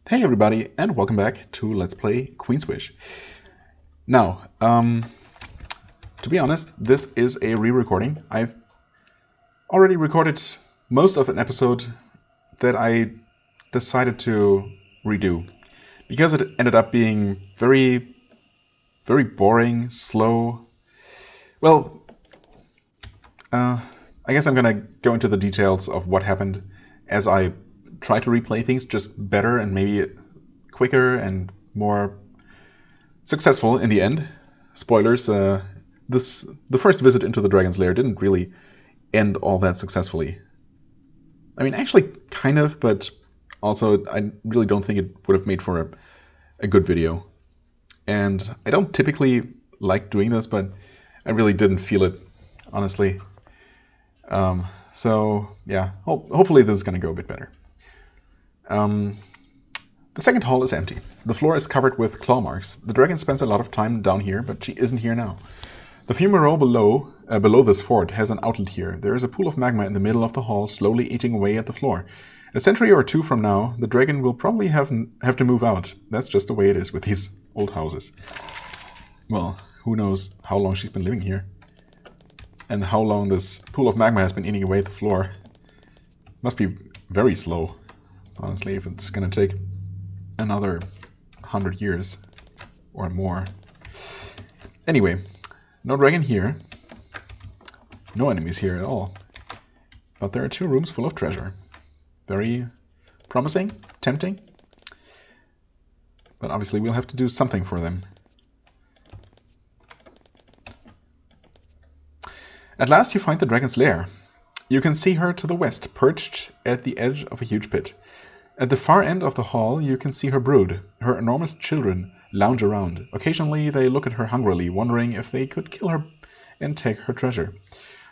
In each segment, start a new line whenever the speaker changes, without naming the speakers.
Hey everybody, and welcome back to Let's Play Queen's Wish. Now, to be honest, this is a re-recording. I've already recorded most of an episode that I decided to redo because it ended up being very boring, slow. Well, I guess I'm gonna go into the details of what happened as I try to replay things, just better and maybe quicker and more successful in the end. Spoilers, the first visit into the Dragon's Lair didn't really end all that successfully. I mean, actually kind of, but also I really don't think it would have made for a good video. And I don't typically like doing this, but I really didn't feel it, honestly. So yeah, hopefully this is going to go a bit better. The second hall is empty. The floor is covered with claw marks. The dragon spends a lot of time down here, but she isn't here now. The fumarole below this fort has an outlet here. There is a pool of magma in the middle of the hall, slowly eating away at the floor. A century or two from now, the dragon will probably have to move out. That's just the way it is with these old houses. Well, who knows how long she's been living here. And how long this pool of magma has been eating away at the floor. Must be very slow. Honestly, if it's gonna take another 100 years or more. Anyway, no dragon here. No enemies here at all. But there are 2 rooms full of treasure. Very promising, tempting. But obviously we'll have to do something for them. At last you find the dragon's lair. You can see her to the west, perched at the edge of a huge pit. At the far end of the hall, you can see her brood. Her enormous children lounge around. Occasionally, they look at her hungrily, wondering if they could kill her and take her treasure.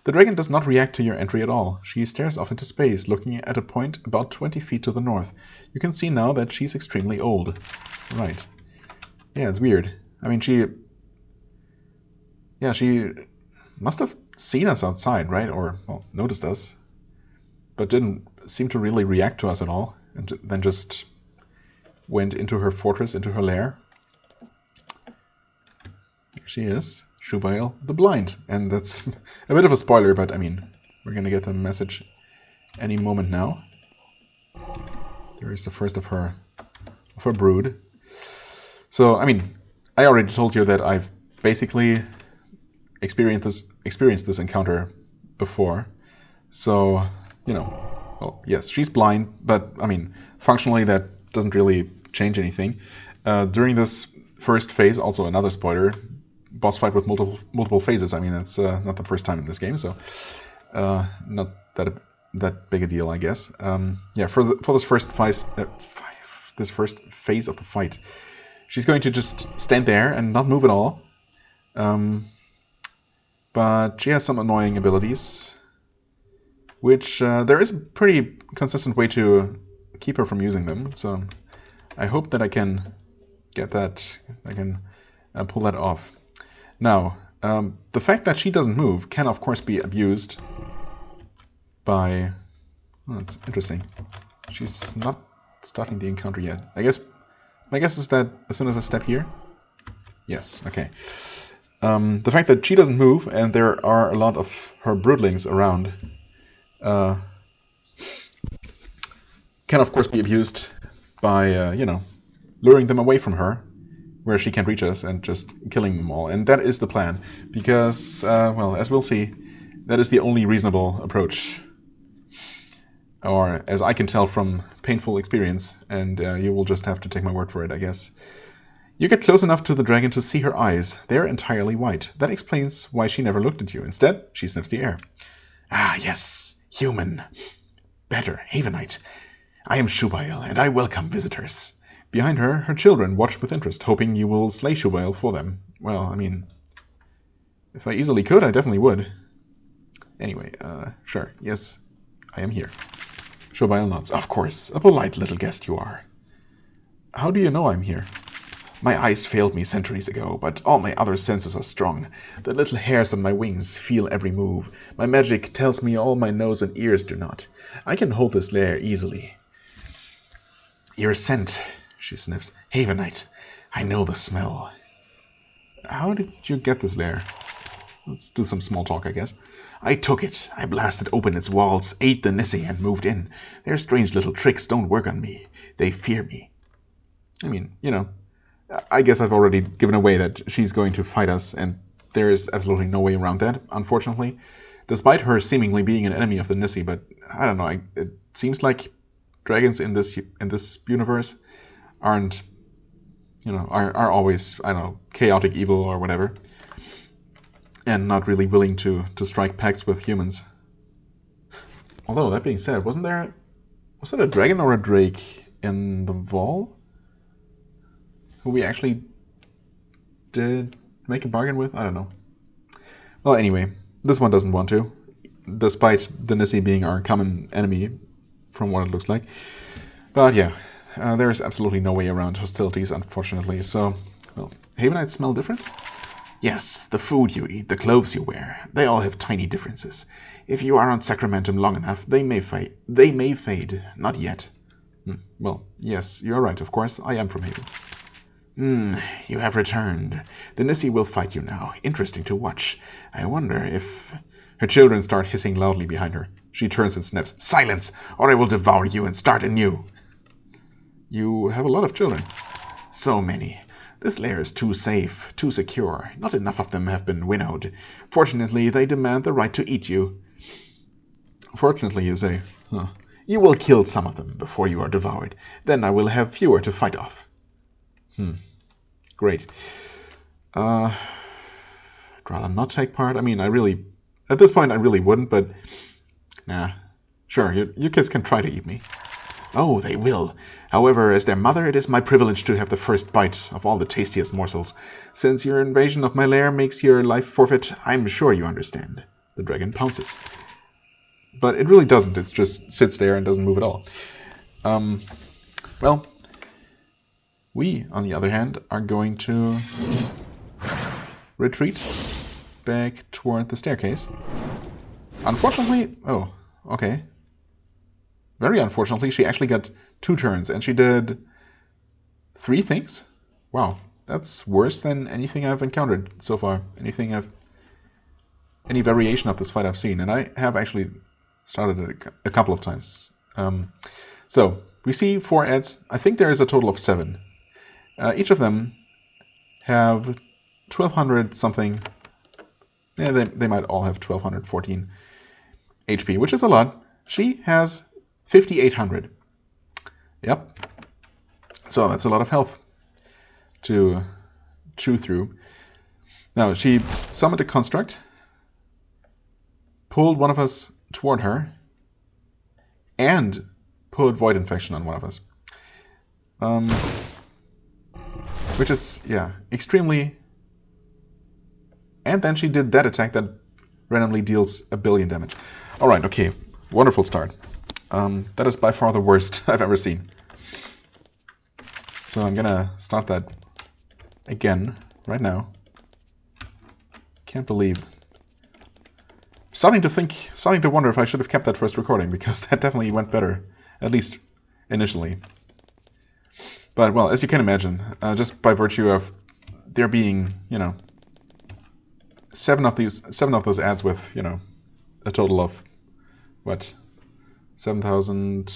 The dragon does not react to your entry at all. She stares off into space, looking at a point about 20 feet to the north. You can see now that she's extremely old. Right. Yeah, it's weird. I mean, she must have seen us outside, right? Or, well, noticed us. But didn't seem to really react to us at all. And then just went into her fortress, into her lair. Here she is, Shubael the Blind. And that's a bit of a spoiler, but I mean, we're going to get the message any moment now. There is the first of her brood. So, I mean, I already told you that I've basically experienced this encounter before. So, you know. Well, yes, she's blind, but, I mean, functionally that doesn't really change anything. During this first phase, also another spoiler, boss fight with multiple phases. I mean, that's not the first time in this game, so not that big a deal, I guess. Yeah, for this first phase of the fight, she's going to just stand there and not move at all. But she has some annoying abilities, which there is a pretty consistent way to keep her from using them. So I hope that I can get that, I can pull that off. Now, the fact that she doesn't move can of course be abused by... Oh, that's interesting. She's not starting the encounter yet. My guess is that as soon as I step here... Yes, okay. The fact that she doesn't move and there are a lot of her broodlings around can of course be abused by, luring them away from her, where she can't reach us, and just killing them all. And that is the plan, because, well, as we'll see, that is the only reasonable approach. Or, as I can tell from painful experience, and you will just have to take my word for it, I guess. You get close enough to the dragon to see her eyes. They're entirely white. That explains why she never looked at you. Instead, she sniffs the air. Ah, yes. Human. Better, Havenite. I am Shubael, and I welcome visitors. Behind her, her children watch with interest, hoping you will slay Shubael for them. Well, I mean, if I easily could, I definitely would. Anyway, sure, yes, I am here. Shubael nods. Of course, a polite little guest you are. How do you know I'm here? My eyes failed me centuries ago, but all my other senses are strong. The little hairs on my wings feel every move. My magic tells me all my nose and ears do not. I can hold this lair easily. Your scent she sniffs. Havenite. I know the smell. How did you get this lair? Let's do some small talk, I guess. I took it. I blasted open its walls, ate the Nissi, and moved in. Their strange little tricks don't work on me. They fear me. I mean, you know, I guess I've already given away that she's going to fight us, and there is absolutely no way around that, unfortunately. Despite her seemingly being an enemy of the Nissi, but I don't know, it seems like dragons in this universe aren't, you know, are always, I don't know, chaotic evil or whatever, and not really willing to strike pacts with humans. Although, that being said, was it a dragon or a drake in the Vol who we actually did make a bargain with? I don't know. Well, anyway, this one doesn't want to, despite the Nissi being our common enemy, from what it looks like. But yeah, there is absolutely no way around hostilities, unfortunately. So, well, Havenites smell different? Yes, the food you eat, the clothes you wear, they all have tiny differences. If you are on Sacramentum long enough, they may fade. Not yet. Well, yes, you're right, of course. I am from Haven. You have returned. The Nissi will fight you now. Interesting to watch. I wonder if... Her children start hissing loudly behind her. She turns and snaps. Silence, or I will devour you and start anew. You have a lot of children. So many. This lair is too safe, too secure. Not enough of them have been winnowed. Fortunately, they demand the right to eat you. Fortunately, you say. Huh. You will kill some of them before you are devoured. Then I will have fewer to fight off. Great. I'd rather not take part. I mean, at this point I really wouldn't, but nah. Sure, you kids can try to eat me. Oh, they will. However, as their mother, it is my privilege to have the first bite of all the tastiest morsels. Since your invasion of my lair makes your life forfeit, I'm sure you understand. The dragon pounces. But it really doesn't. It just sits there and doesn't move at all. Well, we, on the other hand, are going to retreat back toward the staircase. Unfortunately... Oh, okay. Very unfortunately, she actually got 2 turns, and she did 3 things? Wow, that's worse than anything I've encountered so far. Any variation of this fight I've seen, and I have actually started it a couple of times. So, we see 4 ads. I think there is a total of 7. Each of them have 1200 something. Yeah, they might all have 1214 HP, which is a lot. She has 5800. Yep. So that's a lot of health to chew through. Now, she summoned a construct, pulled one of us toward her, and pulled Void Infection on one of us. Which is, yeah, extremely... And then she did that attack that randomly deals 1 billion damage. Alright, okay, wonderful start. That is by far the worst I've ever seen. So I'm gonna start that again, right now. Can't believe... Starting to wonder if I should have kept that first recording, because that definitely went better, at least initially. But, well, as you can imagine, just by virtue of there being, you know, 7 of those ads with, you know, a total of, what, 7,000...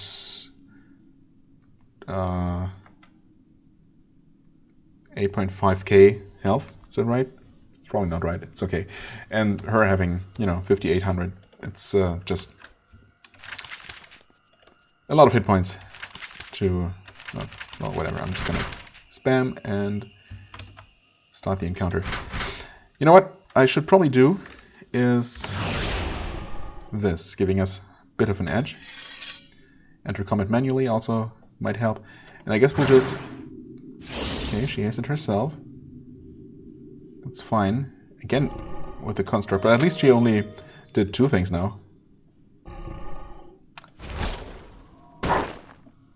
8.5k health, is that right? It's probably not right, it's okay. And her having, you know, 5,800, it's just a lot of hit points to... well, whatever, I'm just gonna spam and start the encounter. You know what I should probably do is this, giving us a bit of an edge. Enter combat manually also might help. And I guess we'll just... Okay, she hasted herself. That's fine. Again, with the construct, but at least she only did 2 things now.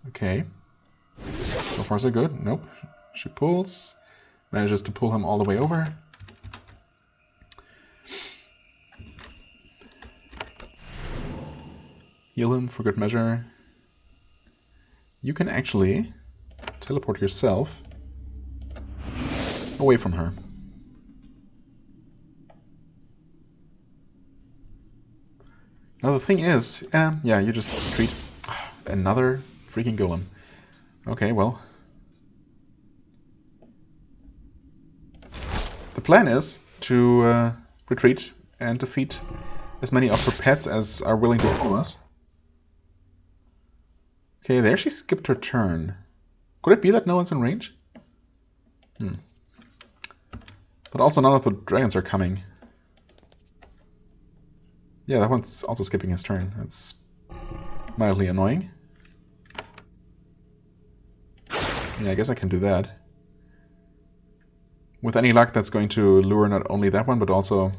Okay. So far so good. Nope. She pulls. Manages to pull him all the way over. Heal him for good measure. You can actually teleport yourself away from her. Now the thing is, yeah, you just treat another freaking golem. Okay, well. The plan is to retreat and defeat as many of her pets as are willing to follow us. Okay, there she skipped her turn. Could it be that no one's in range? But also none of the dragons are coming. Yeah, that one's also skipping his turn. That's mildly annoying. Yeah, I guess I can do that. With any luck, that's going to lure not only that one, but also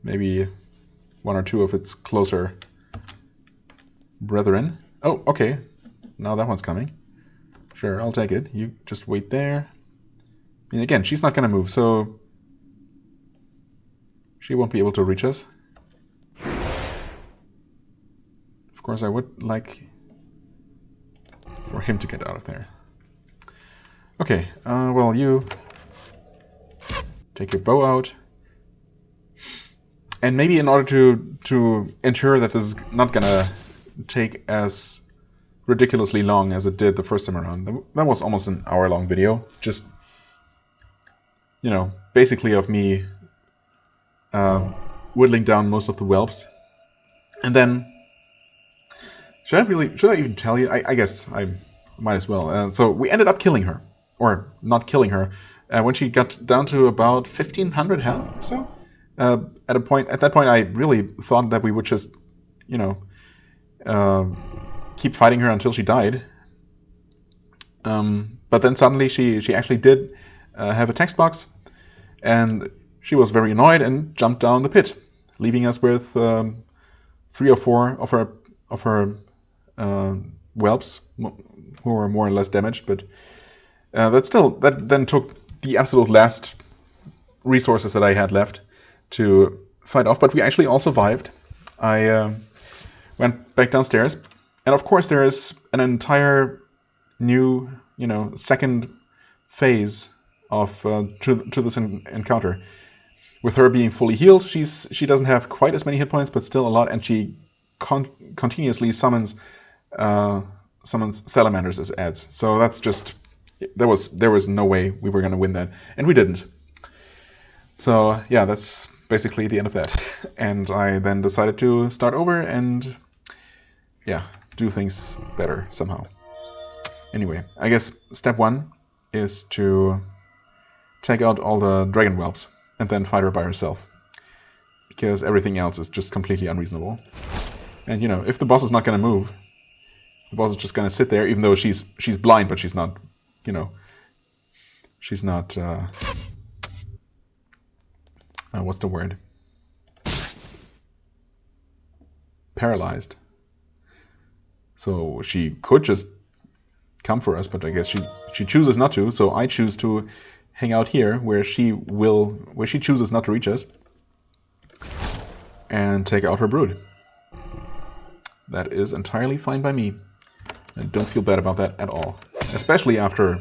maybe one or two of its closer brethren. Oh, okay. Now that one's coming. Sure, I'll take it. You just wait there. I mean, again, she's not going to move, so she won't be able to reach us. Of course, I would like for him to get out of there. Okay, well, you take your bow out. And maybe in order to ensure that this is not gonna take as ridiculously long as it did the first time around. That was almost an hour-long video. Just, you know, basically of me whittling down most of the whelps. And then, should I even tell you? I guess I might as well. So we ended up killing her. Or not killing her. When she got down to about 1,500 health or so. At that point, I really thought that we would just, you know, keep fighting her until she died. But then suddenly she actually did have a text box, and she was very annoyed and jumped down the pit, leaving us with 3 or 4 of her whelps, who were more or less damaged. But that then took the absolute last resources that I had left to fight off. But we actually all survived. I went back downstairs, and of course there is an entire new, you know, second phase of to this encounter. With her being fully healed, she doesn't have quite as many hit points, but still a lot, and she continuously summons salamanders as adds. So that's just, there was no way we were going to win that, and we didn't. So yeah, that's basically the end of that. And I then decided to start over and yeah, do things better somehow. Anyway, I guess step 1 is to take out all the dragon whelps and then fight her by herself, because everything else is just completely unreasonable. And you know, if the boss is not going to move, the boss is just going to sit there, even though she's blind, but she's not, you know, she's not what's the word? Paralyzed. So she could just come for us, but I guess she chooses not to. So I choose to hang out here, where she chooses not to reach us, and take out her brood. That is entirely fine by me. I don't feel bad about that at all, especially after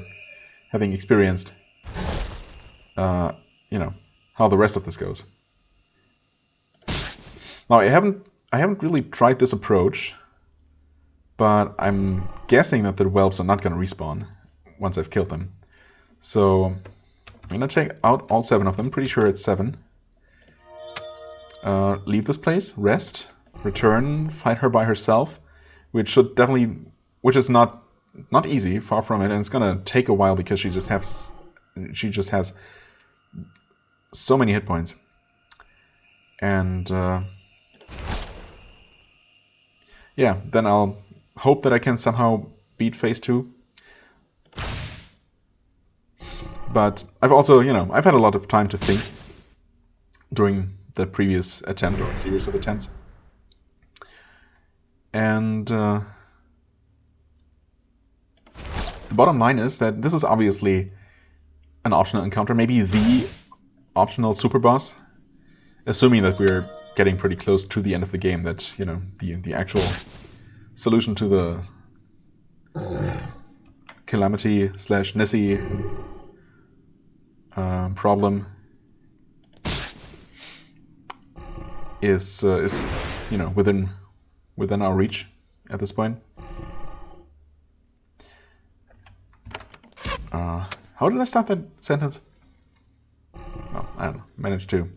having experienced, you know, how the rest of this goes. Now I haven't really tried this approach, but I'm guessing that the whelps are not going to respawn once I've killed them. So I'm going to take out all 7 of them. Pretty sure it's 7. Leave this place, rest, return, fight her by herself, which is not easy, far from it, and it's going to take a while because she just has so many hit points. And yeah, then I'll hope that I can somehow beat phase 2. But I've also, you know, I've had a lot of time to think during the previous attempt or series of attempts. And the bottom line is that this is obviously an optional encounter, maybe the optional super boss, assuming that we're getting pretty close to the end of the game, that, you know, the actual solution to calamity / Nessie problem is you know, within our reach at this point. How did I start that sentence? Well, I don't know. Managed to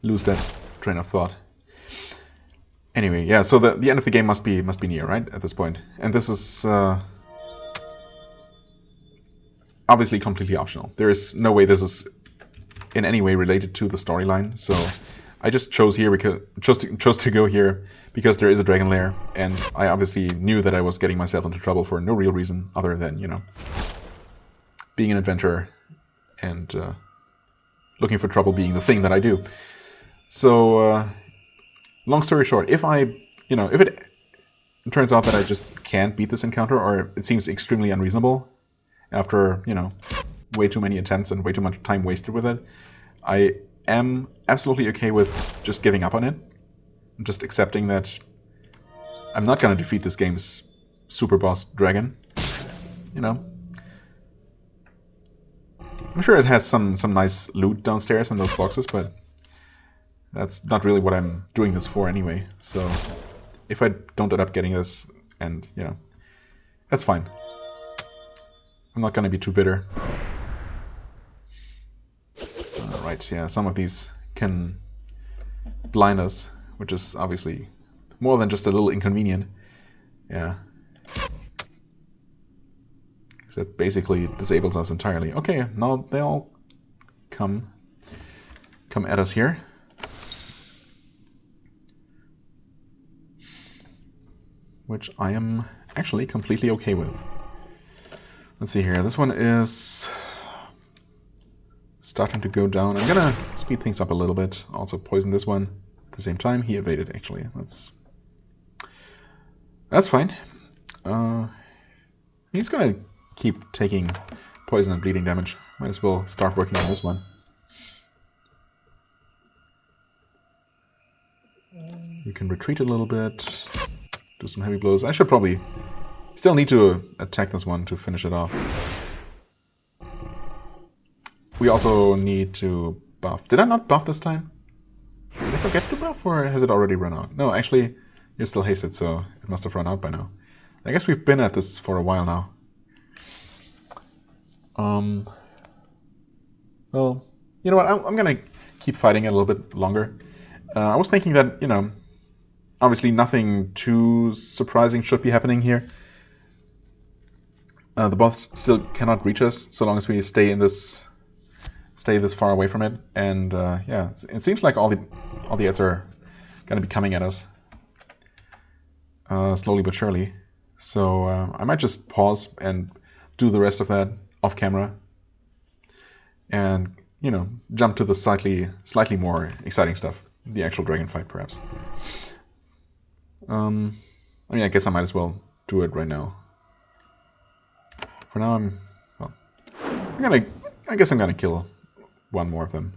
lose that train of thought. Anyway, yeah. So the end of the game must be near, right? At this point, and this is obviously completely optional. There is no way this is in any way related to the storyline. So I just chose here because chose to go here because there is a dragon lair, and I obviously knew that I was getting myself into trouble for no real reason other than, you know, being an adventurer and looking for trouble being the thing that I do. So, long story short, if it turns out that I just can't beat this encounter, or it seems extremely unreasonable after, you know, way too many attempts and way too much time wasted with it, I am absolutely okay with just giving up on it. I'm just accepting that I'm not going to defeat this game's super boss dragon, you know. I'm sure it has some nice loot downstairs in those boxes, but that's not really what I'm doing this for anyway. So if I don't end up getting this, and, you know, that's fine. I'm not going to be too bitter. Alright, yeah, some of these can blind us, which is obviously more than just a little inconvenient. Yeah. That basically disables us entirely. Okay, now they all come at us here. Which I am actually completely okay with. Let's see here. This one is starting to go down. I'm gonna speed things up a little bit. Also poison this one at the same time. He evaded, actually. That's fine. He's gonna keep taking poison and bleeding damage. Might as well start working on this one. You can retreat a little bit, do some heavy blows. I should probably still need to attack this one to finish it off. We also need to buff. Did I not buff this time? Did I forget to buff, or has it already run out? No, actually, you're still hasted, so it must have run out by now. I guess we've been at this for a while now. Well, you know what, I'm gonna keep fighting it a little bit longer. I was thinking that, you know, obviously nothing too surprising should be happening here. The boss still cannot reach us so long as we stay this far away from it, and yeah, it seems like all the ads are gonna be coming at us slowly but surely. So I might just pause and do the rest of that off camera, and, you know, jump to the slightly more exciting stuff, the actual dragon fight, perhaps. I mean, I guess I might as well do it right now. For now, I guess I'm gonna kill one more of them,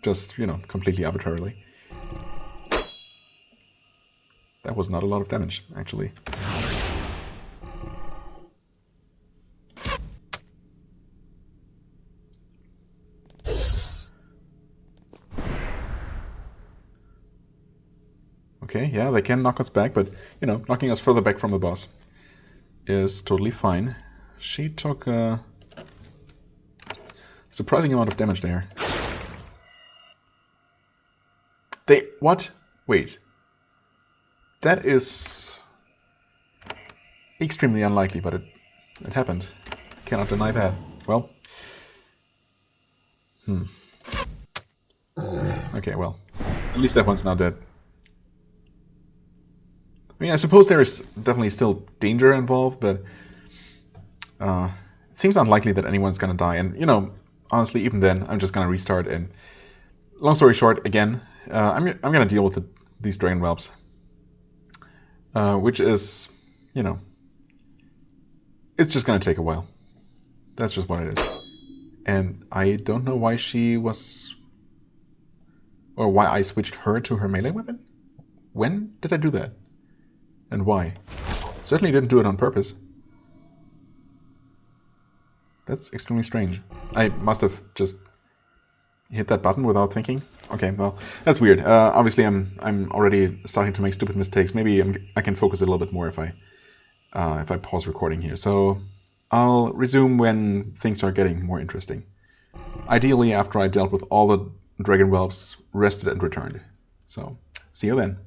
just, you know, completely arbitrarily. That was not a lot of damage, actually. Okay, yeah, they can knock us back, but, you know, knocking us further back from the boss is totally fine. She took a surprising amount of damage there. What? Wait. That is extremely unlikely, but it happened. Cannot deny that. Well. Okay, well. At least that one's now dead. I mean, I suppose there is definitely still danger involved, but it seems unlikely that anyone's gonna die. And, you know, honestly, even then, I'm just gonna restart. And long story short, again, I'm gonna deal with these dragon whelps, which is, you know, it's just gonna take a while. That's just what it is. And I don't know why she was, or why I switched her to her melee weapon. When did I do that? And why? Certainly didn't do it on purpose. That's extremely strange. I must have just hit that button without thinking. Okay, well, that's weird. Obviously, I'm already starting to make stupid mistakes. Maybe I can focus a little bit more if I pause recording here. So I'll resume when things are getting more interesting. Ideally, after I dealt with all the dragon whelps, rested and returned. So see you then.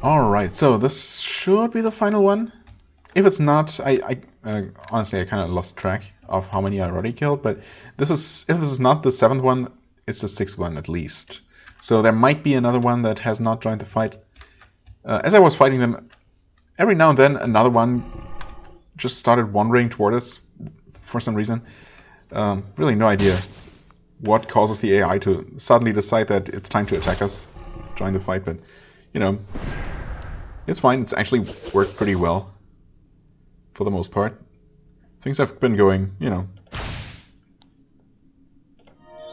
All right, so this should be the final one. If it's not, honestly I kind of lost track of how many I already killed. But if this is not the 7th one, it's the 6th one at least. So there might be another one that has not joined the fight. As I was fighting them, every now and then another one just started wandering toward us for some reason. Really no idea what causes the AI to suddenly decide that it's time to attack us, join the fight. But you know, it's fine. It's actually worked pretty well. For the most part, things have been going, you know,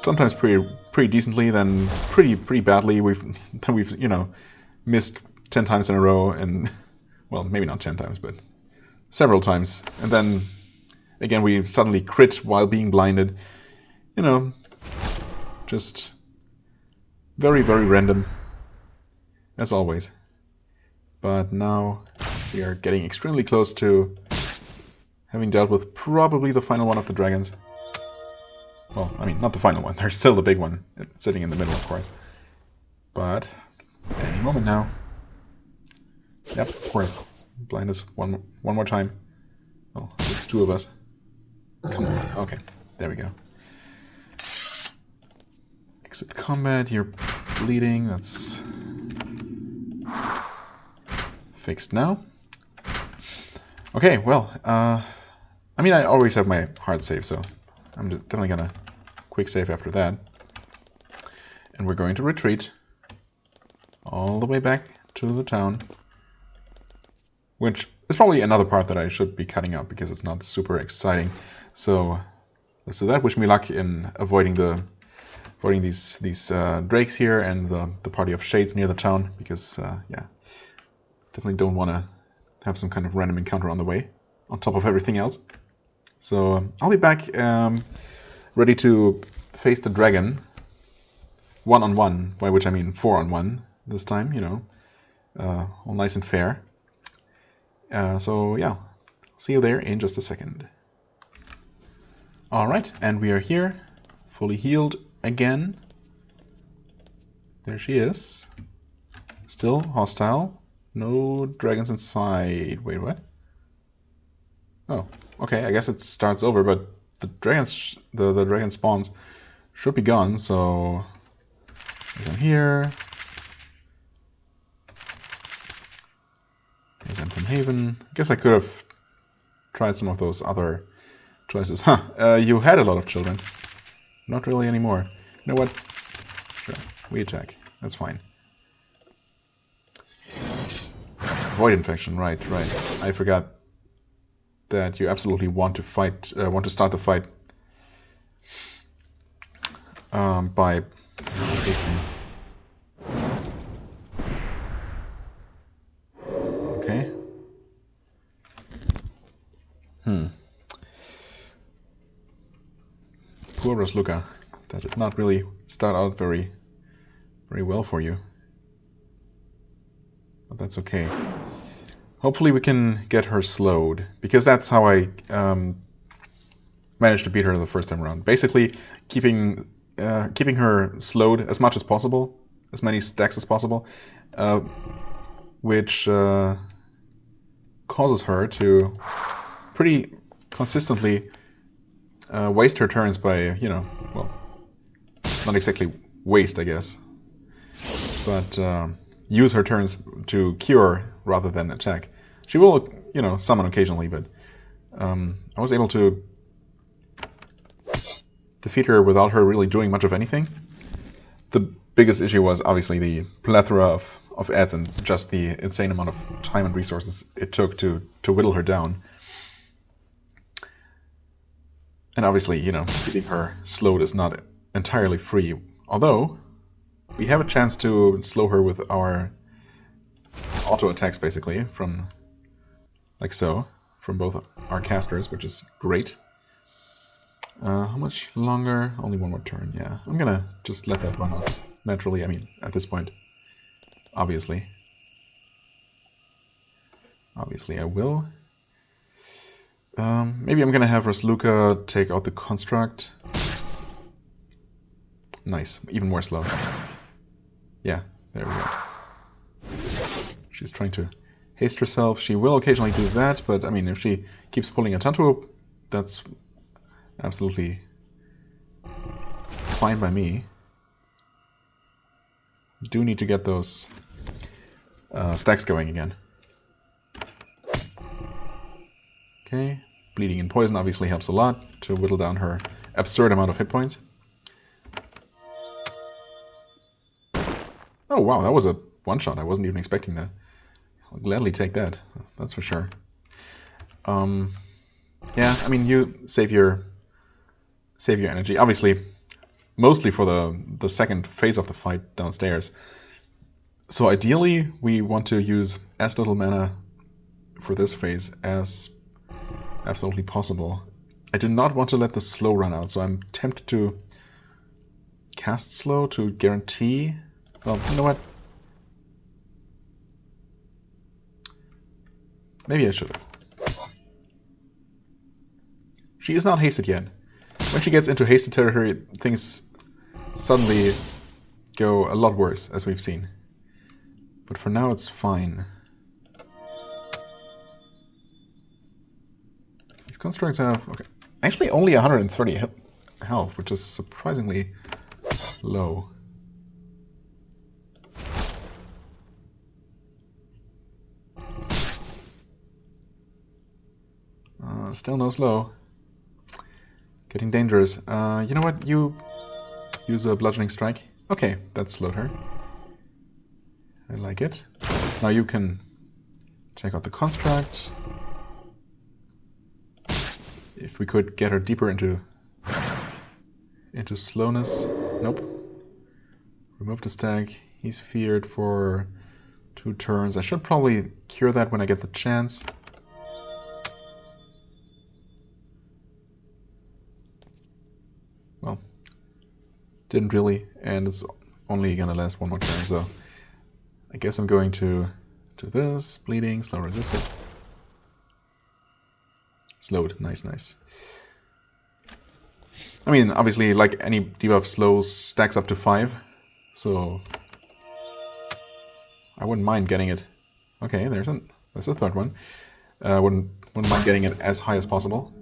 sometimes pretty decently, then pretty badly. We've you know, missed 10 times in a row, and well, maybe not 10 times, but several times, and then again we suddenly crit while being blinded. You know, just very random, as always. But now we are getting extremely close to having dealt with probably the final one of the dragons. Well, I mean, not the final one. There's still the big one sitting in the middle, of course. But any moment now. Yep, of course. Blind us one more time. Oh, there's 2 of us. Come on. Okay, there we go. Exit combat. You're bleeding. That's fixed now. Okay, well, I mean, I always have my hard save, so I'm definitely gonna quick save after that. And we're going to retreat all the way back to the town, which is probably another part that I should be cutting out because it's not super exciting. So let's do that. Wish me luck in avoiding these drakes here and the party of shades near the town, because yeah, definitely don't want to have some kind of random encounter on the way, on top of everything else. So I'll be back ready to face the dragon 1-on-1, by which I mean 4-on-1 this time, you know, all nice and fair. So yeah, see you there in just a second. Alright, and we are here, fully healed again. There she is. Still hostile. No dragons inside. Wait, what? Oh, okay, I guess it starts over, but the the dragon spawns should be gone, so there's one here. There's Atantuo of Haven. I guess I could have tried some of those other choices. Huh, you had a lot of children. Not really anymore. You know what? Sure, we attack. That's fine. Void infection, right. I forgot that you absolutely want to fight, want to start the fight by hasting. Okay. Poor Rosluka. That did not really start out very well for you. But that's okay. Hopefully we can get her slowed, because that's how I managed to beat her the first time around. Basically, keeping her slowed as much as possible, as many stacks as possible, which causes her to pretty consistently waste her turns by, you know, well, not exactly waste, I guess, but use her turns to cure rather than attack. She will, you know, summon occasionally, but I was able to defeat her without her really doing much of anything. The biggest issue was obviously the plethora of ads and just the insane amount of time and resources it took to whittle her down. And obviously, you know, keeping her slowed is not entirely free, although we have a chance to slow her with our auto attacks, basically, from like so. from both our casters, which is great. How much longer? Only one more turn, yeah. I'm gonna just let that run out naturally, I mean, at this point. Obviously. Obviously I will. Maybe I'm gonna have Rasluka take out the construct. Nice, even more slow. Yeah, there we go. She's trying to haste herself. She will occasionally do that, but I mean, if she keeps pulling Atantuo, that's absolutely fine by me. Do need to get those stacks going again. Okay, bleeding and poison obviously helps a lot to whittle down her absurd amount of hit points. Oh wow, that was a one-shot. I wasn't even expecting that. I'll gladly take that, that's for sure. Yeah, I mean, you save your energy. Obviously, mostly for the second phase of the fight downstairs. So ideally, we want to use as little mana for this phase as absolutely possible. I do not want to let the slow run out, so I'm tempted to cast slow to guarantee. Well, you know what? Maybe I should have. She is not hasted yet. When she gets into hasted territory, things suddenly go a lot worse, as we've seen. But for now, it's fine. These constructs have, okay, actually only 130 health, which is surprisingly low. Still no slow. Getting dangerous. You know what? You use a bludgeoning strike. Okay, that slowed her. I like it. Now you can take out the construct. If we could get her deeper into slowness. Nope. Remove the stack. He's feared for 2 turns. I should probably cure that when I get the chance. Well, didn't really, and it's only gonna last 1 more turn, so I guess I'm going to do this. Bleeding, slow resisted. Slowed, nice, nice. I mean, obviously, like any debuff, slow stacks up to 5, so I wouldn't mind getting it. Okay, there's a third one. Wouldn't mind getting it as high as possible.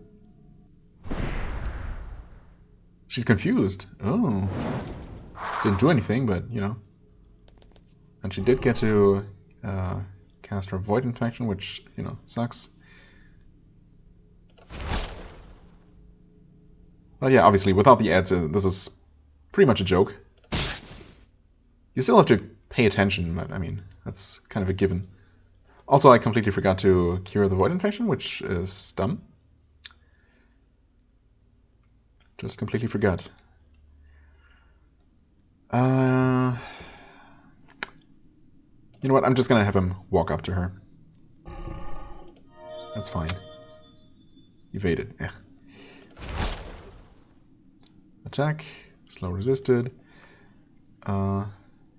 She's confused. Oh, didn't do anything, but you know. And she did get to cast her Void Infection, which you know sucks. But yeah, obviously, without the ads, this is pretty much a joke. You still have to pay attention, but I mean, that's kind of a given. Also, I completely forgot to cure the Void Infection, which is dumb. Just completely forgot. You know what? I'm just gonna have him walk up to her. That's fine. Evaded. Eh. Attack. Slow resisted. Yeah,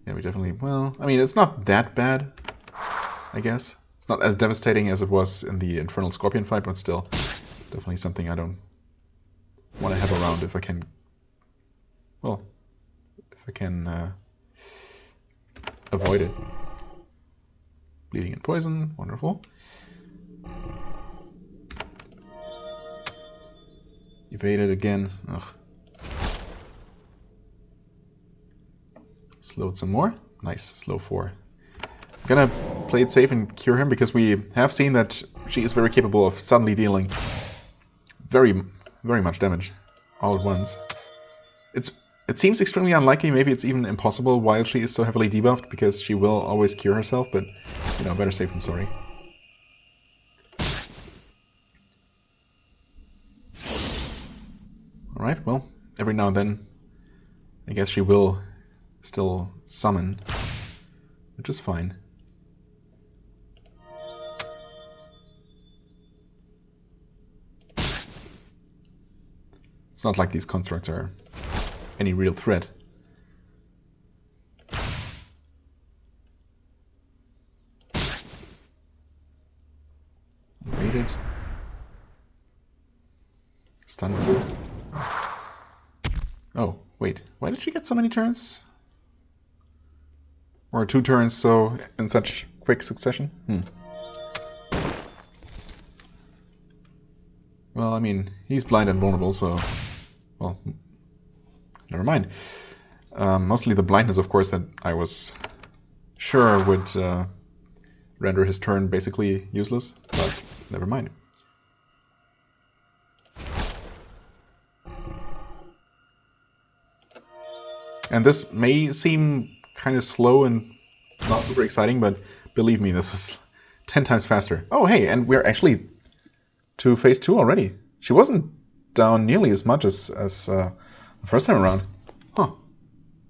we definitely... Well, I mean, it's not that bad, I guess. It's not as devastating as it was in the Infernal Scorpion fight, but still, definitely something I don't want to have around if I can... Well, if I can avoid it. Bleeding and poison, wonderful. Evaded again. Ugh. Slowed some more. Nice, slow 4. I'm gonna play it safe and cure him because we have seen that she is very capable of suddenly dealing very much damage all at once. It seems extremely unlikely, maybe it's even impossible while she is so heavily debuffed because she will always cure herself, but you know, better safe than sorry. Alright, well, every now and then I guess she will still summon, which is fine. It's not like these constructs are any real threat. Waited. Stun resist. Oh, wait. Why did she get so many turns? Or 2 turns so in such quick succession? Well, I mean, he's blind and vulnerable, so... Well, never mind. Mostly the blindness, of course, that I was sure would render his turn basically useless, but never mind. And this may seem kind of slow and not super exciting, but believe me, this is 10 times faster. Oh, hey, and we're actually to phase 2 already. She wasn't down nearly as much as the first time around. Huh.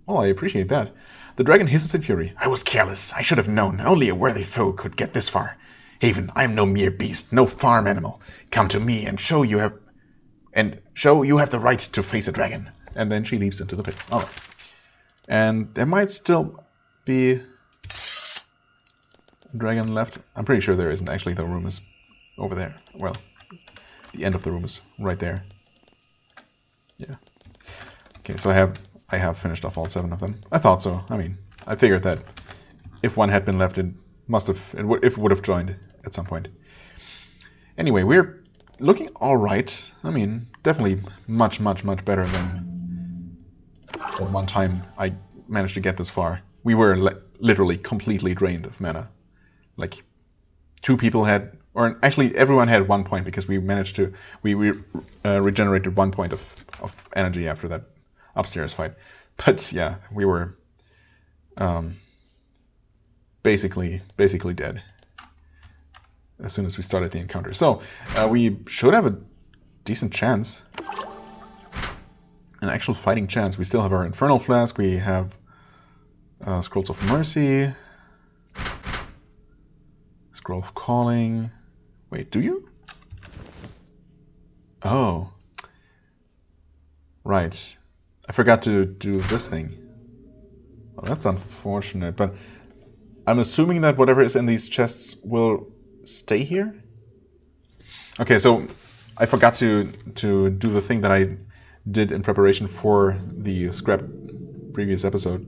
Oh, I appreciate that. The dragon hisses in fury. I was careless. I should have known. Only a worthy foe could get this far. Haven, I am no mere beast, no farm animal. Come to me and show you have the right to face a dragon. And then she leaps into the pit. All right. And there might still be a dragon left. I'm pretty sure there isn't. Actually, the room is over there. Well, the end of the room is right there. Yeah. Okay, so I have finished off all 7 of them. I thought so. I mean, I figured that if one had been left, it would have joined at some point. Anyway, we're looking all right. I mean, definitely much better than one time I managed to get this far. We were literally completely drained of mana. Like 2 people had, or actually everyone had 1 point because we managed to regenerated 1 point of energy after that upstairs fight. But yeah, we were basically dead as soon as we started the encounter. So we should have a decent chance. An actual fighting chance. We still have our Infernal Flask, we have Scrolls of Mercy, Scroll of Calling. Wait, do you? Oh. Right. I forgot to do this thing. Well, that's unfortunate, but I'm assuming that whatever is in these chests will stay here? Okay, so I forgot to do the thing that I did in preparation for the scrap previous episode,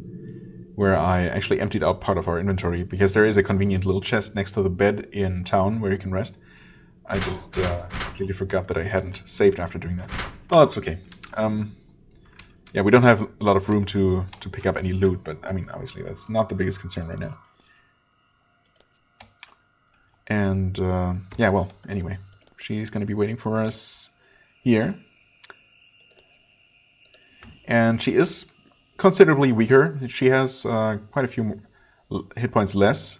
where I actually emptied out part of our inventory, because there is a convenient little chest next to the bed in town where you can rest. I just completely forgot that I hadn't saved after doing that. Oh, it's okay. Yeah, we don't have a lot of room to pick up any loot, but I mean, obviously that's not the biggest concern right now. And yeah, well, anyway, she's going to be waiting for us here. And she is considerably weaker. She has quite a few hit points less.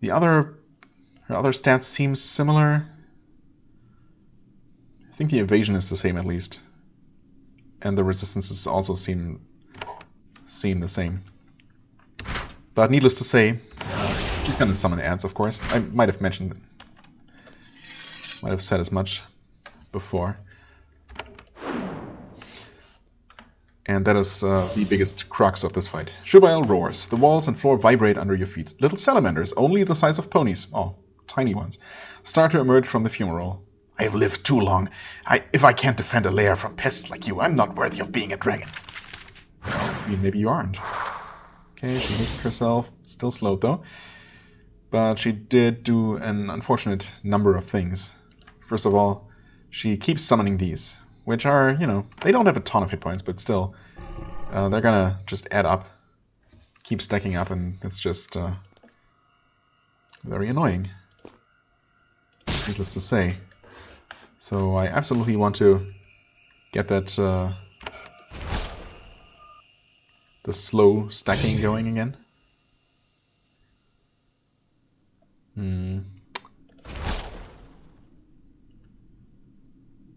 Her other stats seem similar. I think the evasion is the same at least. And the resistances also seem the same. But needless to say, she's going to summon ants, of course. I might have said as much before. And that is the biggest crux of this fight. Shubael roars. The walls and floor vibrate under your feet. Little salamanders, only the size of ponies, oh, tiny ones, start to emerge from the fumarole. I have lived too long. If I can't defend a lair from pests like you, I'm not worthy of being a dragon. Well, I mean, maybe you aren't. Okay, she missed herself. Still slowed, though. But she did do an unfortunate number of things. First of all, she keeps summoning these, which are, you know, they don't have a ton of hit points, but still, they're gonna just add up, keep stacking up, and it's just very annoying, needless to say. So I absolutely want to get that the slow stacking going again.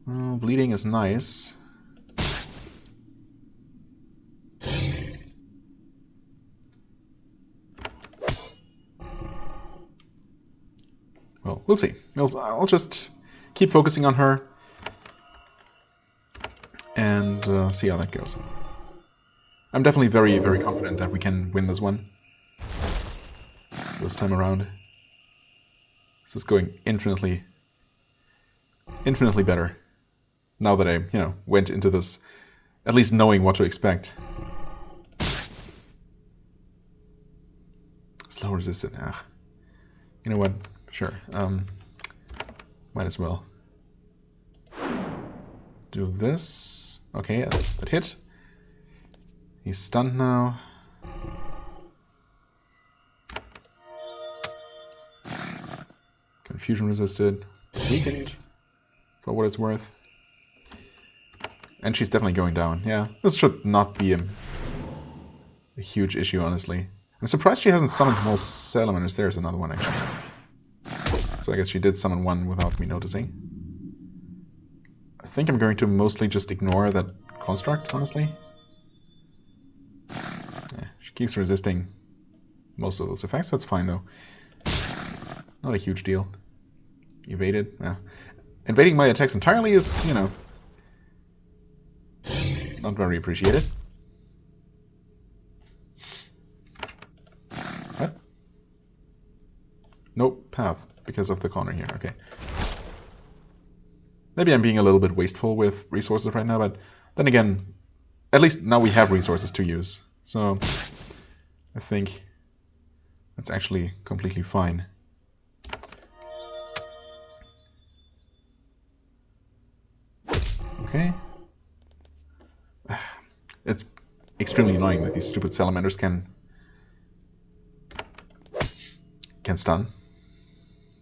Well, bleeding is nice. Well, we'll see. I'll just keep focusing on her. and see how that goes. I'm definitely very, very confident that we can win this one. This time around. This is going infinitely better. Now that I, went into this at least knowing what to expect. Slow resistant. Ah. You know what? Sure. Might as well do this. Okay, that hit. He's stunned now. Confusion resisted. Weakened, for what it's worth. And she's definitely going down. Yeah, this should not be a huge issue, honestly. I'm surprised she hasn't summoned more salamanders. There's another one, actually. So I guess she did summon one without me noticing. I think I'm going to mostly just ignore that construct, honestly. Yeah, she keeps resisting most of those effects. That's fine, though. Not a huge deal. Evaded. Yeah. Invading my attacks entirely is, not very appreciated. What? Nope, path, because of the corner here. Okay. Maybe I'm being a little bit wasteful with resources right now, but then again, at least now we have resources to use. So I think that's actually completely fine. Okay. It's extremely annoying that these stupid salamanders can stun.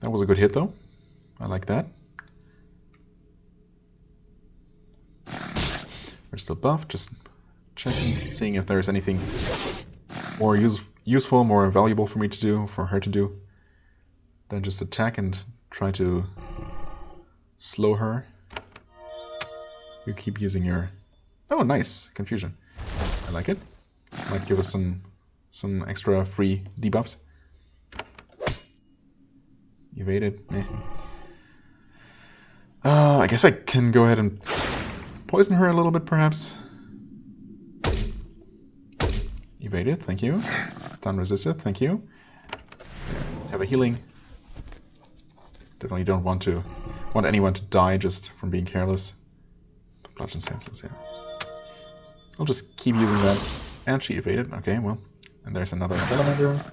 That was a good hit, though. I like that. We're still buffed, just checking, seeing if there's anything more useful, more valuable for me to do, for her to do, than just attack and try to slow her. You keep using your... Oh, nice! Confusion. I like it. Might give us some extra free debuffs. Evaded. Eh. I guess I can go ahead and poison her a little bit, perhaps. Evaded, thank you. Stun resisted, thank you. There, have a healing. Definitely don't want anyone to die just from being careless. Bludgeon senseless, yeah. I'll just keep using that. And she evaded. Okay, well. And there's another salamander.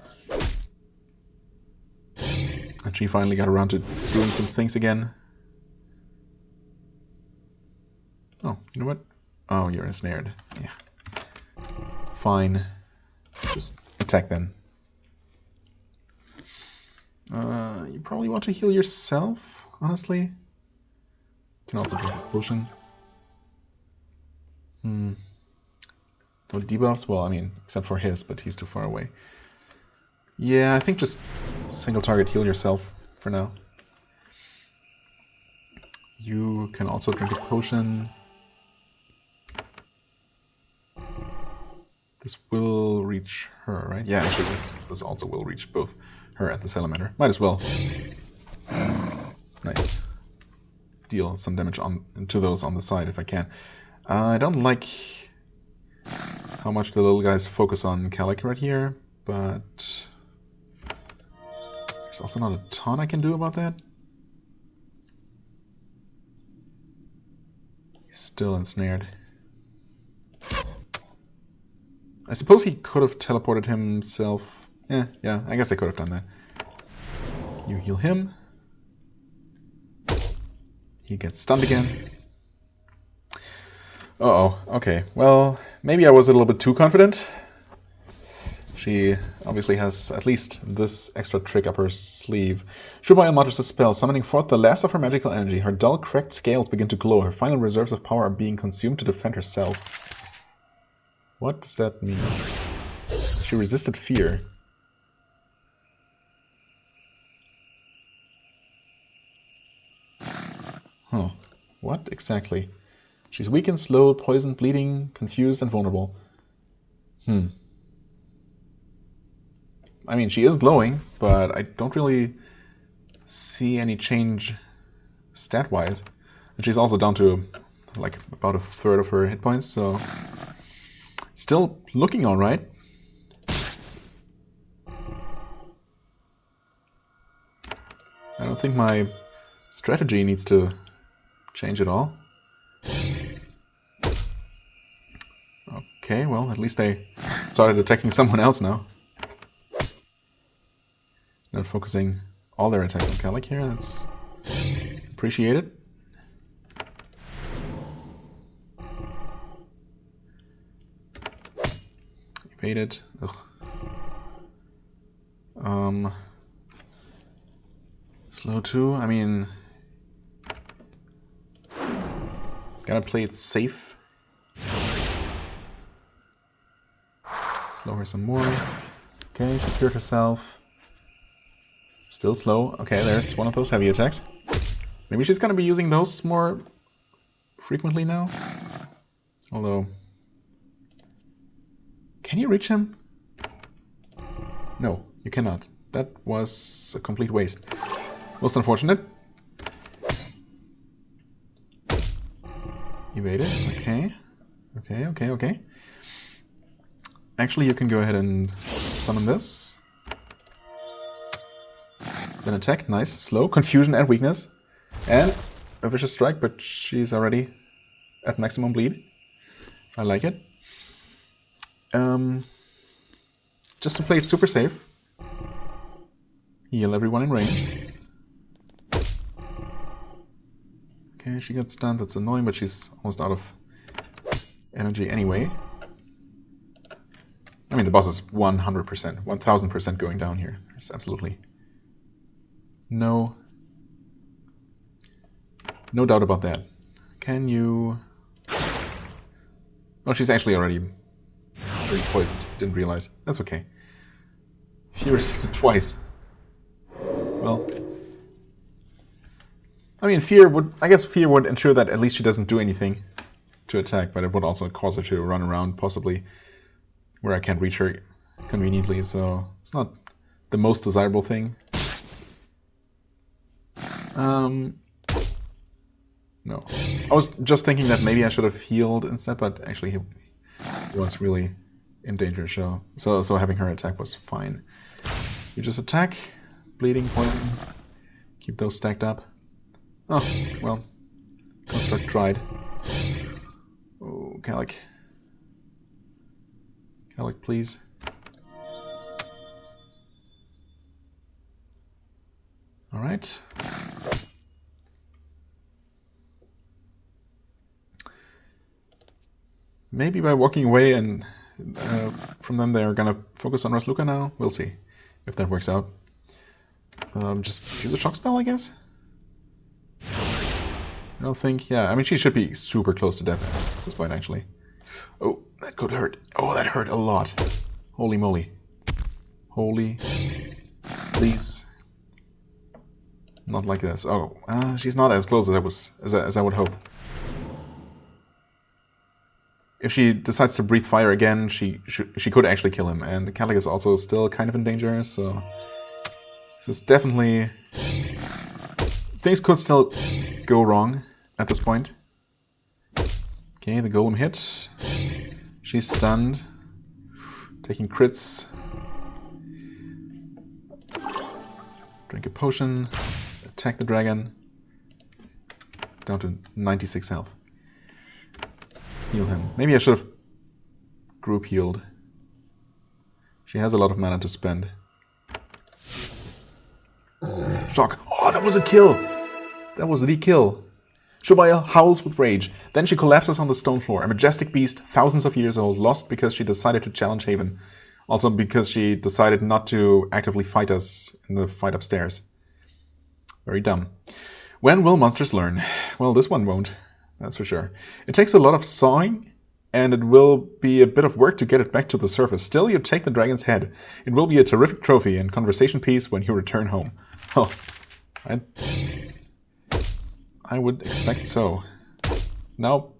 And she finally got around to doing some things again. Oh, you know what? Oh, you're ensnared. Yeah. Fine. Just attack then. You probably want to heal yourself, honestly. You can also drink a potion. No debuffs? Well, I mean, except for his, but he's too far away. Yeah, I think just single target heal yourself for now. You can also drink a potion. This will reach her, right? Yeah, actually this also will reach both her and the salamander. Might as well. Nice. Deal some damage to those on the side if I can. I don't like how much the little guys focus on Calic right here, but there's also not a ton I can do about that. He's still ensnared. I suppose he could have teleported himself. Yeah, I guess I could have done that. You heal him. He gets stunned again. Uh-oh, okay. Well, maybe I was a little bit too confident. She obviously has at least this extra trick up her sleeve. Shubai unmutters a spell, summoning forth the last of her magical energy. Her dull, cracked scales begin to glow. Her final reserves of power are being consumed to defend herself. What does that mean? She resisted fear. Huh. What exactly? She's weakened, slow, poisoned, bleeding, confused, and vulnerable. I mean, she is glowing, but I don't really see any change stat-wise. And she's also down to like about a third of her hit points, so still looking alright. I don't think my strategy needs to change at all. Okay, well, at least they started attacking someone else now. Not focusing all their attacks on Calic here, that's appreciated. Evaded. Ugh. Slow too, I mean... Gotta play it safe. Slow her some more. Okay, she cured herself. Still slow. Okay, there's one of those heavy attacks. Maybe she's gonna be using those more frequently now. Although... Can you reach him? No, you cannot. That was a complete waste. Most unfortunate. Evaded. Okay. Okay. Actually, you can go ahead and summon this. Then attack. Nice. Slow. Confusion and weakness. And a vicious strike, but she's already at maximum bleed. I like it. Just to play it super safe. Heal everyone in range. Okay, she got stunned. That's annoying, but she's almost out of energy anyway. I mean, the boss is 100%, 1000% going down here. There's absolutely no doubt about that. Can you... Oh, she's actually already poisoned. Didn't realize. That's okay. Fear resisted twice. Well... I mean, I guess fear would ensure that at least she doesn't do anything to attack, but it would also cause her to run around, possibly, where I can't reach her conveniently, so it's not the most desirable thing. No. I was just thinking that maybe I should have healed instead, but actually he was really in danger, so having her attack was fine. You just attack, bleeding, poison, keep those stacked up. Oh, well, Construct tried. Oh, Calic. Calic, please. Alright. Maybe by walking away and from them they're gonna focus on Rasluka now. We'll see if that works out. Just use a shock spell, I guess? I don't think, yeah, I mean she should be super close to death at this point actually. Oh, that could hurt. Oh, that hurt a lot. Holy moly. Holy. Please. Not like this. Oh, she's not as close as I would hope. If she decides to breathe fire again, she could actually kill him, and Calic is also still kind of in danger, so this is definitely... Things could still go wrong at this point. Okay, the golem hit. She's stunned. Taking crits. Drink a potion. Attack the dragon. Down to 96 health. Heal him. Maybe I should have group healed. She has a lot of mana to spend. Shock. Oh, that was a kill! That was the kill. Shubaya howls with rage. Then she collapses on the stone floor. A majestic beast, thousands of years old, lost because she decided to challenge Haven. Also because she decided not to actively fight us in the fight upstairs. Very dumb. When will monsters learn? Well, this one won't. That's for sure. It takes a lot of sawing, and it will be a bit of work to get it back to the surface. Still, you take the dragon's head. It will be a terrific trophy and conversation piece when you return home. Oh, I would expect so. Now,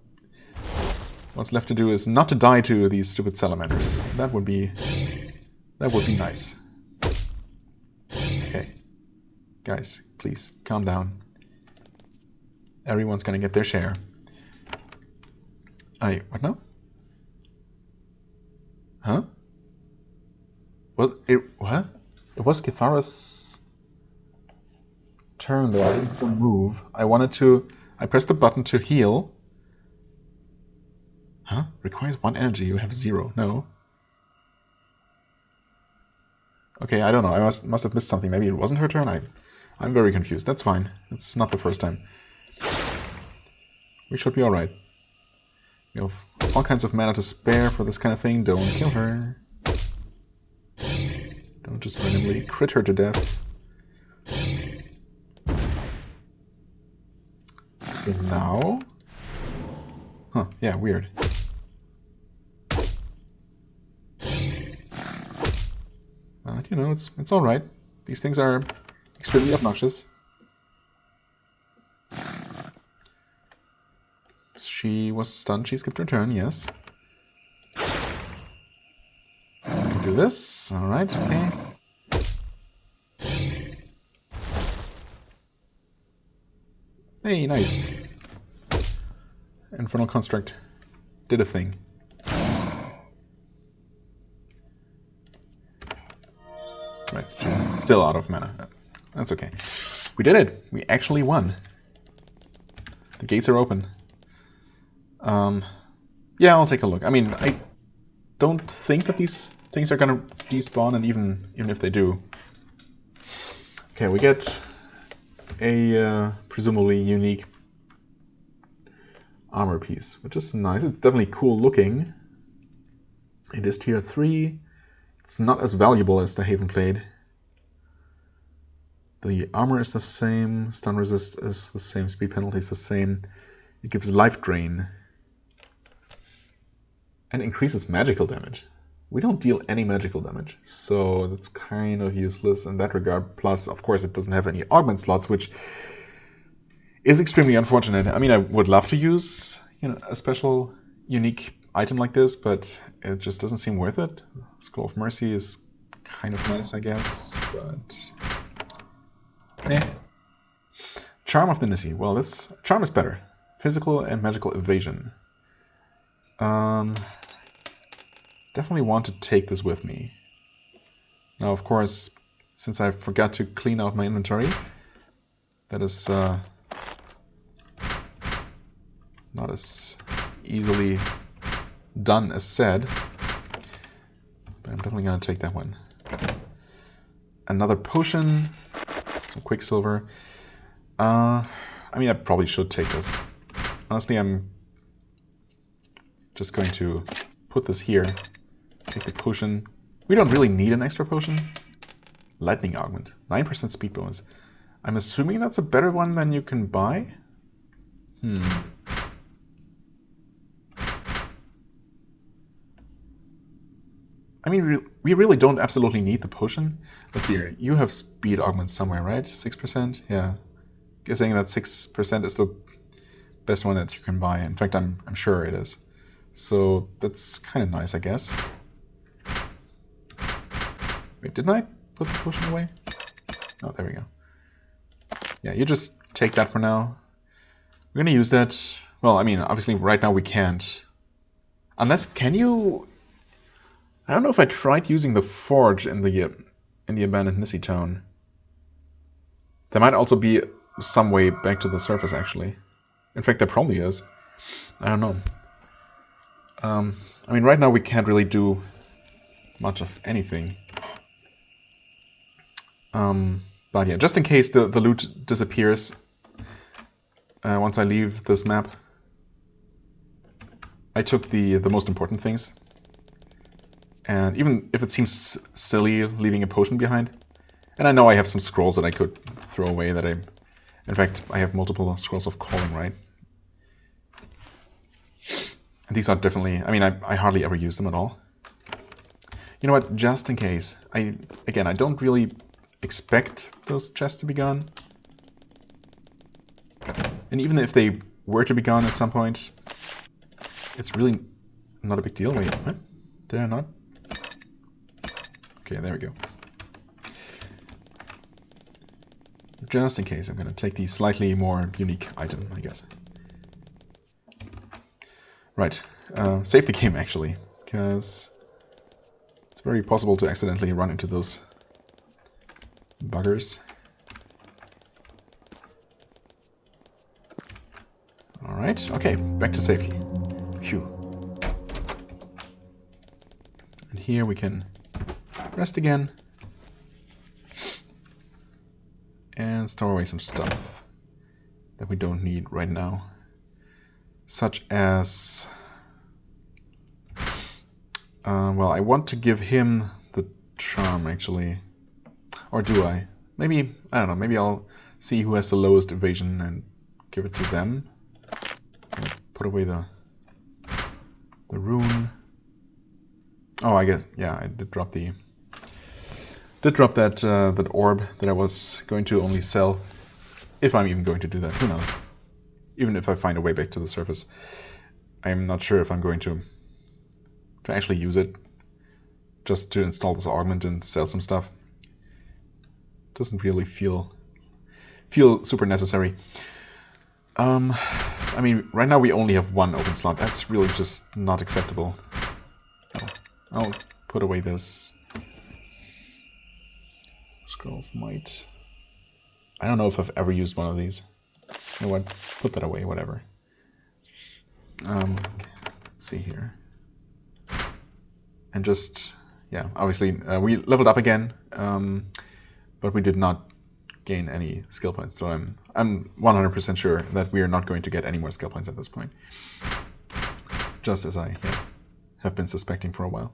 what's left to do is not to die to these stupid salamanders. That would be nice. Okay. Guys, please, calm down. Everyone's gonna get their share. What now? Huh? Was it... What? It was Kithara's turn though. I didn't move. I pressed the button to heal. Huh? Requires 1 energy. You have 0. No. Okay, I don't know. I must have missed something. Maybe it wasn't her turn. I'm very confused. That's fine. It's not the first time. We should be alright. We have all kinds of mana to spare for this kind of thing. Don't kill her. Don't just randomly crit her to death. Okay, now... Huh, yeah, weird. But, you know, it's alright. These things are extremely obnoxious. She was stunned, she skipped her turn, yes. We can do this, alright, okay. Hey, nice. Infernal Construct did a thing. Right, she's still out of mana. That's okay. We did it! We actually won. The gates are open. Yeah, I'll take a look. I mean, I don't think that these things are gonna despawn, and even if they do. Okay, we get a presumably unique armor piece, which is nice. It's definitely cool looking. It is tier 3. It's not as valuable as the Haven Blade. The armor is the same, stun resist is the same, speed penalty is the same. It gives life drain. And increases magical damage. We don't deal any magical damage, so that's kind of useless in that regard. Plus, of course, it doesn't have any augment slots, which is extremely unfortunate. I mean, I would love to use, you know, a special, unique item like this, but it just doesn't seem worth it. Scroll of Mercy is kind of nice, I guess, but... eh. Charm of the Nissi. Well, Charm is better. Physical and magical evasion. Definitely want to take this with me. Now, of course, since I forgot to clean out my inventory, that is not as easily done as said. But I'm definitely going to take that one. Another potion, some Quicksilver. I mean, I probably should take this. Honestly, I'm just going to put this here. Take the potion. We don't really need an extra potion. Lightning Augment. 9% speed bonus. I'm assuming that's a better one than you can buy? I mean, we really don't absolutely need the potion. Let's see here. You have speed augment somewhere, right? 6%? Yeah. Guessing that 6% is the best one that you can buy. In fact, I'm sure it is. So that's kind of nice, I guess. Wait, didn't I put the potion away? Oh, there we go. Yeah, you just take that for now. We're gonna use that. Well, I mean, obviously right now we can't. Unless, can you? I don't know if I tried using the forge in the abandoned Nissi town. There might also be some way back to the surface, actually. In fact, there probably is. I don't know. I mean, right now we can't really do much of anything. But yeah, just in case the loot disappears once I leave this map, I took the most important things. And even if it seems silly leaving a potion behind, and I know I have some scrolls that I could throw away that in fact, I have multiple scrolls of calling, right? And these are definitely, I mean, I hardly ever use them at all. You know what, just in case, I don't really expect those chests to be gone. And even if they were to be gone at some point, it's really not a big deal. Wait, what? Did I not? Okay, there we go. Just in case, I'm going to take the slightly more unique item, I guess. Right, save the game actually, because it's very possible to accidentally run into those buggers. Alright, okay, back to safety. Phew. And here we can rest again. And store away some stuff that we don't need right now. Such as... well, I want to give him the charm, actually. Or do I? Maybe, I don't know, maybe I'll see who has the lowest evasion and give it to them. Put away the rune. Oh, I guess, yeah, I did drop that that orb that I was going to only sell, if I'm even going to do that. Who knows? Even if I find a way back to the surface, I'm not sure if I'm going to actually use it just to install this augment and sell some stuff. Doesn't really feel super necessary. I mean, right now we only have one open slot. That's really just not acceptable. I'll put away this Scroll of Might. I don't know if I've ever used one of these. You know what? Put that away, whatever. Let's see here. And just, yeah, obviously we leveled up again, but we did not gain any skill points. So I'm 100% sure that we are not going to get any more skill points at this point. Just as I have been suspecting for a while.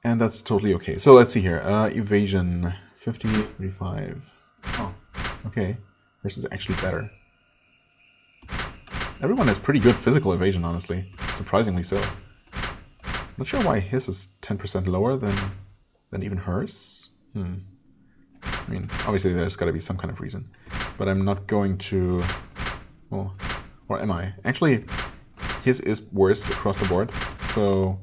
And that's totally okay. So let's see here. Evasion 50, 35. Oh, okay. Hers is actually better. Everyone has pretty good physical evasion, honestly. Surprisingly so. Not sure why his is 10% lower than even hers. I mean, obviously there's got to be some kind of reason. But I'm not going to... Well, or am I? Actually, his is worse across the board. So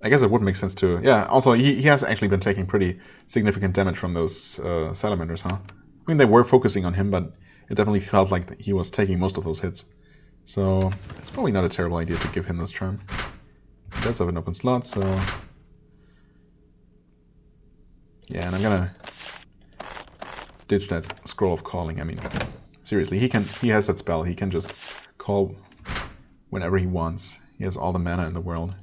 I guess it would make sense to... Yeah, also he has actually been taking pretty significant damage from those salamanders, huh? I mean, they were focusing on him, but it definitely felt like he was taking most of those hits. So it's probably not a terrible idea to give him this charm. He does have an open slot, so... Yeah, and I'm gonna ditch that Scroll of Calling. I mean, seriously, he has that spell. He can just call whenever he wants. He has all the mana in the world.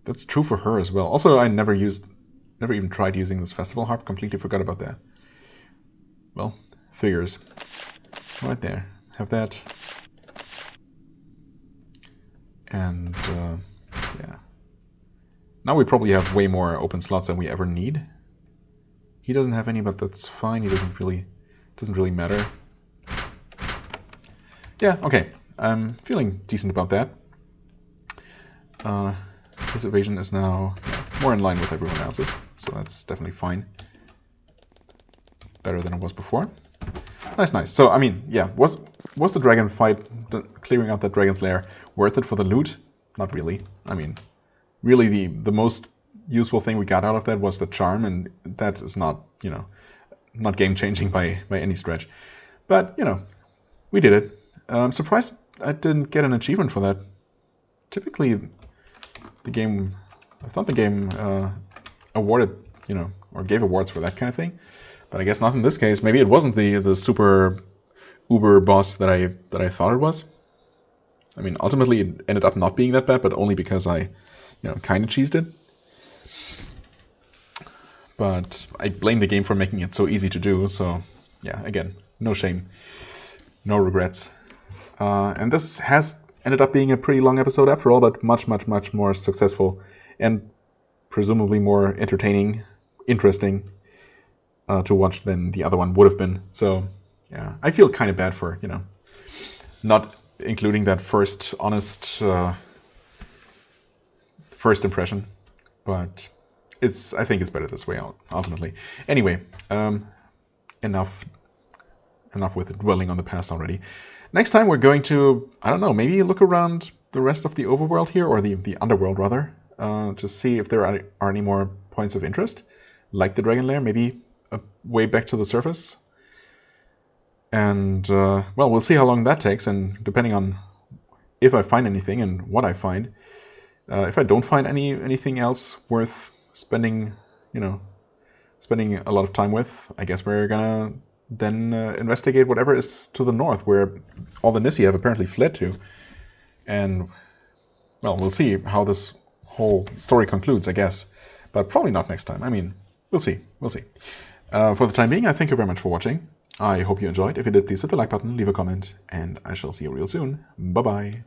That's true for her as well. Also, I never even tried using this Festival Harp. Completely forgot about that. Well, figures. Right there. Have that. And, yeah. Now we probably have way more open slots than we ever need. He doesn't have any, but that's fine. He doesn't really matter. Yeah, okay. I'm feeling decent about that. His evasion is now more in line with everyone else's, so that's definitely fine. Better than it was before. Nice, nice. So, I mean, yeah, was the dragon fight, clearing out that dragon's lair, worth it for the loot? Not really. I mean, really the most useful thing we got out of that was the charm, and that is not, you know, not game-changing by any stretch. But, you know, we did it. I'm surprised I didn't get an achievement for that. Typically, I thought the game awarded, you know, or gave awards for that kind of thing. But I guess not in this case. Maybe it wasn't the super uber boss that I thought it was. I mean, ultimately it ended up not being that bad, but only because I, you know, kind of cheesed it. But I blame the game for making it so easy to do. So yeah, again, no shame, no regrets. And this has ended up being a pretty long episode after all, but much, much, much more successful and presumably more entertaining, interesting to watch than the other one would have been. So yeah, I feel kind of bad for, you know, not including that first honest first impression, but I think it's better this way ultimately. Anyway, enough with dwelling on the past already. Next time we're going to, I don't know, maybe look around the rest of the overworld here, or the underworld rather, to see if there are any more points of interest, like the Dragon Lair, maybe a way back to the surface. And, well, we'll see how long that takes, and depending on if I find anything and what I find. If I don't find anything else worth spending, spending a lot of time with, I guess we're gonna then investigate whatever is to the north, where all the Nissi have apparently fled to. And, well, we'll see how this whole story concludes, I guess. But probably not next time. I mean, we'll see. We'll see. For the time being, I thank you very much for watching. I hope you enjoyed. If you did, please hit the like button, leave a comment, and I shall see you real soon. Bye-bye.